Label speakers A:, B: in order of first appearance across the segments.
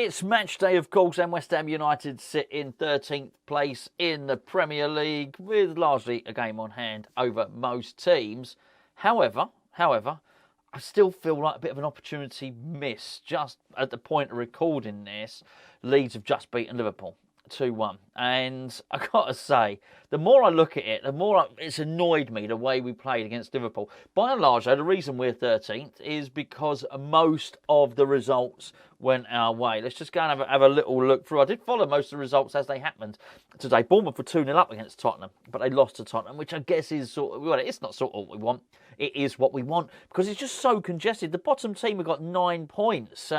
A: It's match day, of course, and West Ham United sit in 13th place in the Premier League with largely a game on hand over most teams. However, I still feel like a bit of an opportunity missed. Just at the point of recording this, Leeds have just beaten Liverpool 2-1. And I got to say, the more I look at it, the more it's annoyed me the way we played against Liverpool. By and large, though, the reason we're 13th is because most of the results went our way. Let's just go and have a little look through. I did follow most of the results as they happened today. Bournemouth were 2-0 up against Tottenham, but they lost to Tottenham, which I guess is sort of, well, it's not sort of what we want. It is what we want because it's just so congested. The bottom team have got 9 points.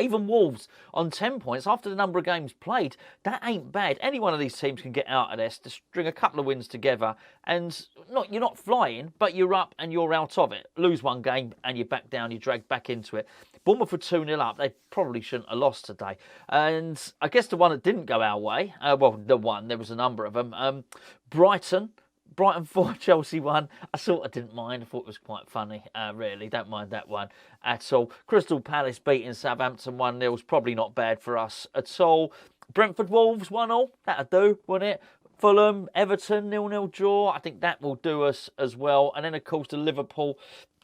A: Even Wolves on 10 points after the number of games played. That ain't bad. Any one of these teams can get out of this, to string a couple of wins together, and you're not flying, but you're up and you're out of it. Lose one game and you're back down, you're dragged back into it. Bournemouth were 2-0 up. They probably shouldn't have lost today. And I guess the one that didn't go our way, there was a number of them. Brighton 4, Chelsea 1. I sort of didn't mind. I thought it was quite funny, really. Don't mind that one at all. Crystal Palace beating Southampton 1-0 was probably not bad for us at all. Brentford Wolves 1-0. That'll do, wouldn't it? Fulham, Everton 0-0 draw. I think that will do us as well. And then, of course, the Liverpool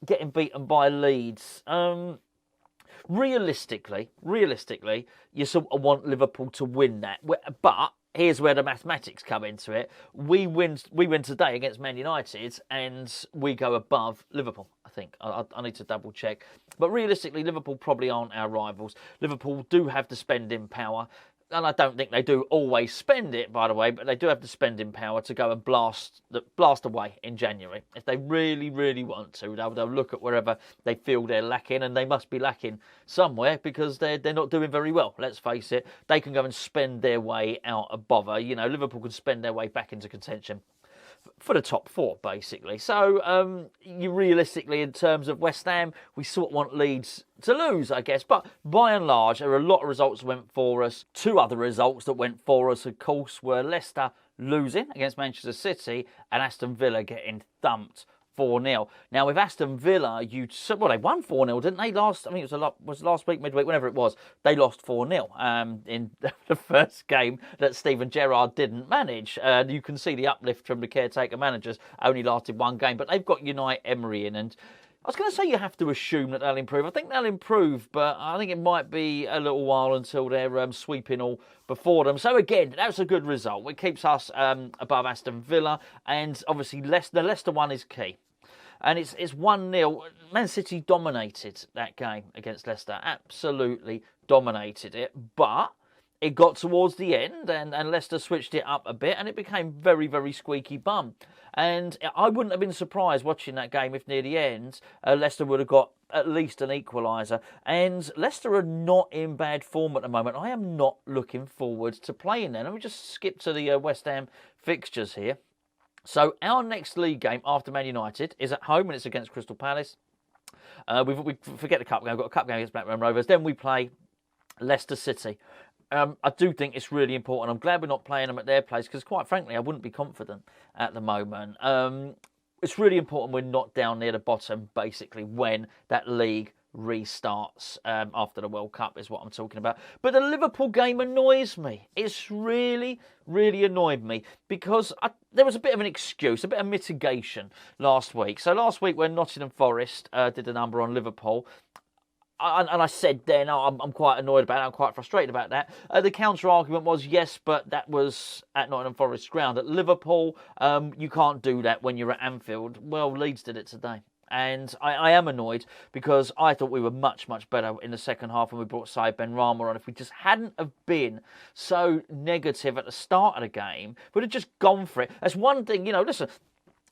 A: getting beaten by Leeds. Realistically, you sort of want Liverpool to win that. But here's where the mathematics come into it. We win today against Man United and we go above Liverpool, I think. I need to double check. But realistically, Liverpool probably aren't our rivals. Liverpool do have the spending power. And I don't think they do always spend it, by the way, but they do have the spending power to go and blast away in January. If they really, really want to, they'll look at wherever they feel they're lacking, and they must be lacking somewhere because they're not doing very well. Let's face it. They can go and spend their way out of bother. You know, Liverpool can spend their way back into contention for the top 4, basically. So, you realistically, in terms of West Ham, we sort of want Leeds to lose, I guess. But by and large, there are a lot of results that went for us. 2 other results that went for us, of course, were Leicester losing against Manchester City and Aston Villa getting thumped 4-0. Now, with Aston Villa, they won 4-0, didn't they? Was last week, midweek, whenever it was, they lost 4-0 in the first game that Steven Gerrard didn't manage. You can see the uplift from the caretaker managers only lasted 1 game, but they've got Unai Emery in, and I was going to say you have to assume that they'll improve. I think they'll improve, but I think it might be a little while until they're sweeping all before them. So again, that's a good result. It keeps us above Aston Villa, and obviously the Leicester one is key. And it's 1-0. Man City dominated that game against Leicester. Absolutely dominated it. But it got towards the end and Leicester switched it up a bit and it became very, very squeaky bum. And I wouldn't have been surprised watching that game if near the end Leicester would have got at least an equaliser. And Leicester are not in bad form at the moment. I am not looking forward to playing them. Let me just skip to the West Ham fixtures here. So our next league game after Man United is at home and it's against Crystal Palace. We forget the cup game. We've got a cup game against Blackburn Rovers. Then we play Leicester City. I do think it's really important. I'm glad we're not playing them at their place because, quite frankly, I wouldn't be confident at the moment. It's really important we're not down near the bottom, basically, when that league restarts after the World Cup is what I'm talking about. But the Liverpool game annoys me. It's really, really annoyed me because there was a bit of an excuse, a bit of mitigation last week. So last week when Nottingham Forest did a number on Liverpool, and I said then, I'm quite annoyed about it, I'm quite frustrated about that. The counter-argument was, yes, but that was at Nottingham Forest ground. At Liverpool, you can't do that when you're at Anfield. Well, Leeds did it today. And I am annoyed because I thought we were much, much better in the second half when we brought Saïd Benrahma on. If we just hadn't have been so negative at the start of the game, we'd have just gone for it. That's one thing, listen,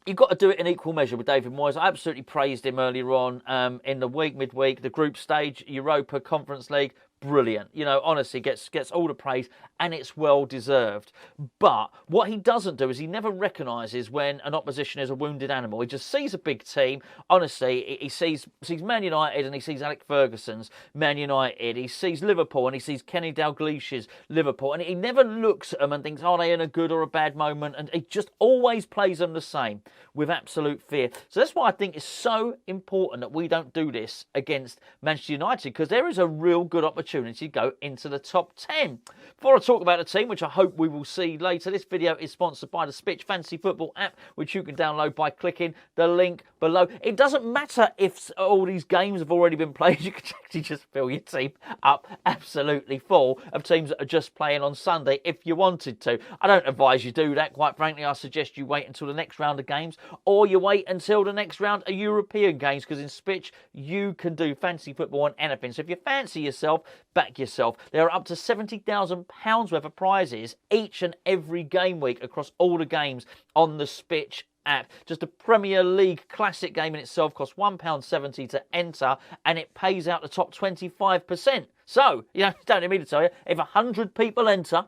A: you've got to do it in equal measure with David Moyes. I absolutely praised him earlier on in the week, midweek, the group stage, Europa, Conference League. Brilliant. Honestly, gets all the praise and it's well deserved. But what he doesn't do is he never recognises when an opposition is a wounded animal. He just sees a big team. Honestly, he sees Man United and he sees Alex Ferguson's Man United. He sees Liverpool and he sees Kenny Dalglish's Liverpool. And he never looks at them and thinks, are they in a good or a bad moment? And he just always plays them the same with absolute fear. So that's why I think it's so important that we don't do this against Manchester United because there is a real good opportunity opportunity to go into the top 10. Before I talk about the team, which I hope we will see later, this video is sponsored by the Spitch Fantasy Football app, which you can download by clicking the link below. It doesn't matter if all these games have already been played. You can actually just fill your team up absolutely full of teams that are just playing on Sunday if you wanted to. I don't advise you do that. Quite frankly, I suggest you wait until the next round of games, or you wait until the next round of European games, because in Spitch, you can do fantasy football on anything. So if you fancy yourself, back yourself. There are up to £70,000 worth of prizes each and every game week across all the games on the Spitch app. Just a Premier League classic game in itself costs £1.70 to enter, and it pays out the top 25%. So, don't need me to tell you, if 100 people enter,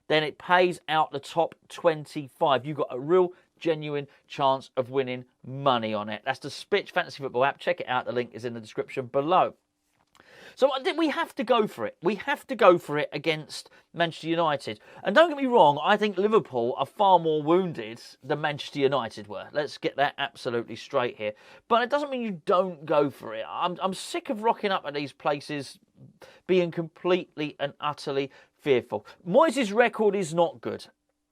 A: then it pays out the top 25. You've got a real genuine chance of winning money on it. That's the Spitch Fantasy Football app. Check it out. The link is in the description below. So we have to go for it. We have to go for it against Manchester United. And don't get me wrong, I think Liverpool are far more wounded than Manchester United were. Let's get that absolutely straight here. But it doesn't mean you don't go for it. I'm sick of rocking up at these places being completely and utterly fearful. Moyes' record is not good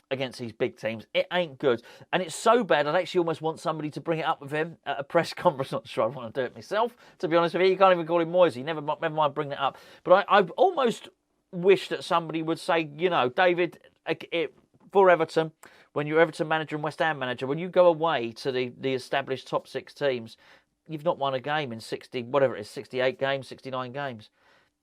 A: against these big teams. It ain't good. And it's so bad, I'd actually almost want somebody to bring it up with him at a press conference. Not sure I want to do it myself, to be honest with you. You can't even call him Moyesie. Never mind bringing it up. But I almost wish that somebody would say, David, for Everton, when you're Everton manager and West Ham manager, when you go away to the established top 6 teams, you've not won a game in 68 games, 69 games.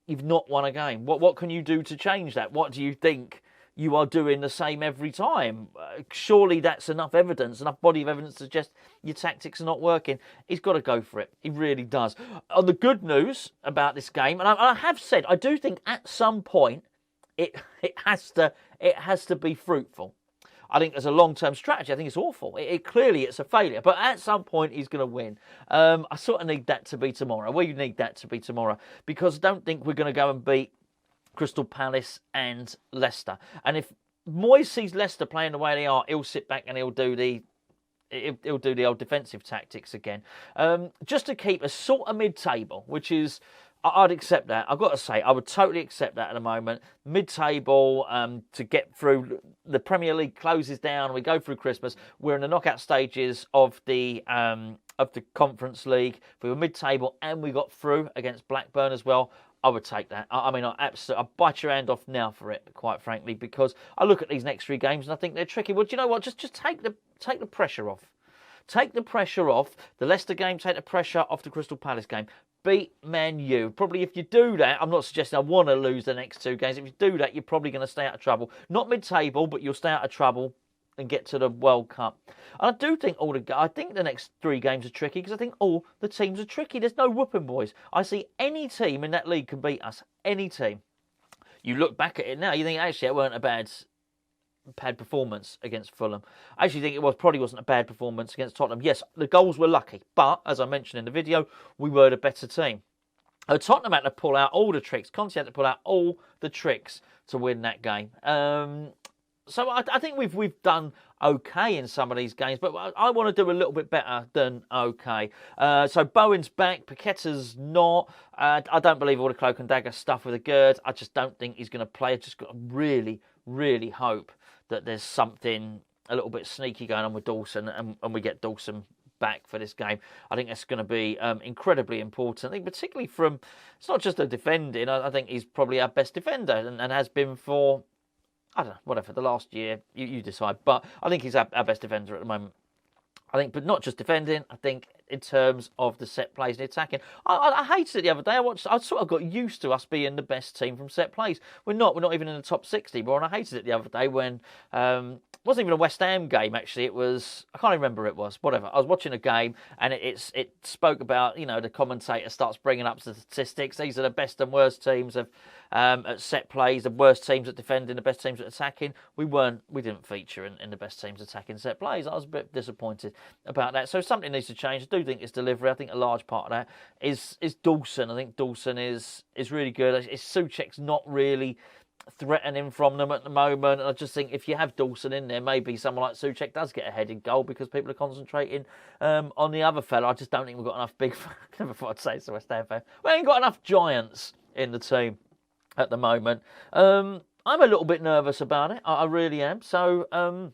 A: You've not won a game. What can you do to change that? What do you think you are doing the same every time? Surely that's enough evidence, enough body of evidence to suggest your tactics are not working. He's got to go for it. He really does. On the good news about this game, and I have said, I do think at some point it has to be fruitful. I think as a long-term strategy, I think it's awful. Clearly it's a failure, but at some point he's going to win. I sort of need that to be tomorrow. We need that to be tomorrow, because I don't think we're going to go and beat Crystal Palace and Leicester. And if Moyes sees Leicester playing the way they are, he'll sit back and he'll do the old defensive tactics again. Just to keep a sort of mid-table, which is, I'd accept that. I've got to say, I would totally accept that at the moment. Mid-table, to get through, the Premier League closes down, we go through Christmas, we're in the knockout stages of the Conference League. If we were mid-table and we got through against Blackburn as well, I would take that. I'd bite your hand off now for it, quite frankly, because I look at these next 3 games and I think they're tricky. Well, do you know what? Just take the pressure off. Take the pressure off the Leicester game. Take the pressure off the Crystal Palace game. Beat Man U. Probably if you do that, I'm not suggesting I want to lose the next 2 games. If you do that, you're probably going to stay out of trouble. Not mid-table, but you'll stay out of trouble and get to the World Cup. And I do think I think the next 3 games are tricky, because I think all the teams are tricky. There's no whooping, boys. I see any team in that league can beat us. Any team. You look back at it now, you think actually it weren't a bad performance against Fulham. I actually think it probably wasn't a bad performance against Tottenham. Yes, the goals were lucky, but as I mentioned in the video, we were the better team. Tottenham had to pull out all the tricks. Conte had to pull out all the tricks to win that game. So I think we've done okay in some of these games, but I want to do a little bit better than okay. So Bowen's back, Paqueta's not. I don't believe all the cloak and dagger stuff with the Gerd. I just don't think he's going to play. I've just got to really, really hope that there's something a little bit sneaky going on with Dawson, and we get Dawson back for this game. I think that's going to be incredibly important. I think particularly from, it's not just the defending. I think he's probably our best defender and has been for, I don't know, whatever, the last year, you decide. But I think he's our best defender at the moment. I think, but not just defending, I think in terms of the set plays and attacking. I hated it the other day. I sort of got used to us being the best team from set plays. We're not even in the top 60, but I hated it the other day when, it wasn't even a West Ham game, actually. It was, I can't even remember who it was, whatever. I was watching a game and it spoke about, the commentator starts bringing up statistics. These are the best and worst teams at set plays, the worst teams at defending, the best teams at attacking. We didn't feature in the best teams attacking set plays. I was a bit disappointed about that. So something needs to change. I do think it's delivery. I think a large part of that is Dawson. I think Dawson is really good. Souček's not really threatening from them at the moment. And I just think if you have Dawson in there, maybe someone like Souček does get a headed goal because people are concentrating on the other fella. I just don't think we've got enough big... I never thought I'd say it's a West Ham fan. We ain't got enough giants in the team. at the moment. I'm a little bit nervous about it. I really am. So I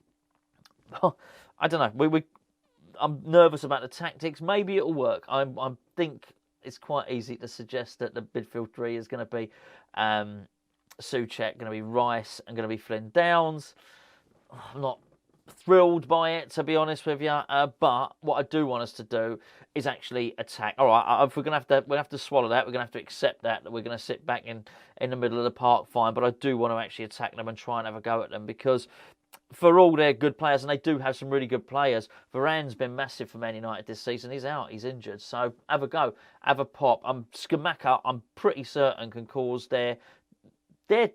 A: don't know. I'm nervous about the tactics. Maybe it'll work. I think it's quite easy to suggest that the midfield three is going to be Souček, going to be Rice, and going to be Flynn Downs. I'm not thrilled by it, to be honest with you. But what I do want us to do is actually attack. All right, if we're going to we'll have to swallow that. We're going to have to accept that we're going to sit back in the middle of the park, fine. But I do want to actually attack them and try and have a go at them, because for all their good players, and they do have some really good players, Varane's been massive for Man United this season. He's out, he's injured. So have a go, have a pop. Skamaka, I'm pretty certain, can cause their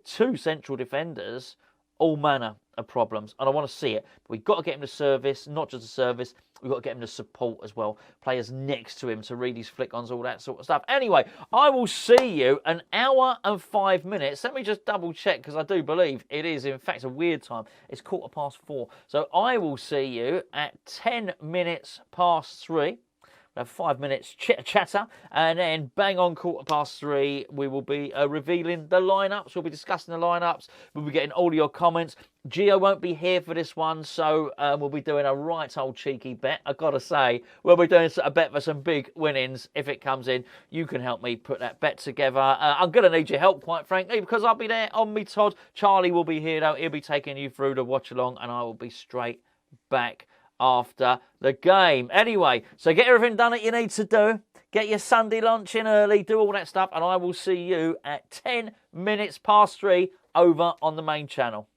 A: two central defenders all manner of problems, and I want to see it. But we've got to get him to service, not just a service, we've got to get him to support as well. Players next to him to read his flick-ons, all that sort of stuff. Anyway, I will see you an hour and 5 minutes. Let me just double check, because I do believe it is, in fact, a weird time. It's 4:15. So I will see you at 10 minutes past 3. We'll have 5 minutes chatter, and then bang on 3:15, we will be revealing the lineups. We'll be discussing the lineups. We'll be getting all of your comments. Gio won't be here for this one, so we'll be doing a right old cheeky bet. I've got to say, we'll be doing a bet for some big winnings if it comes in. You can help me put that bet together. I'm going to need your help, quite frankly, because I'll be there on me, Todd. Charlie will be here, though. He'll be taking you through the watch along, and I will be straight back after the game. Anyway, so get everything done that you need to do. Get your Sunday lunch in early, do all that stuff, and I will see you at 10 minutes past 3 over on the main channel.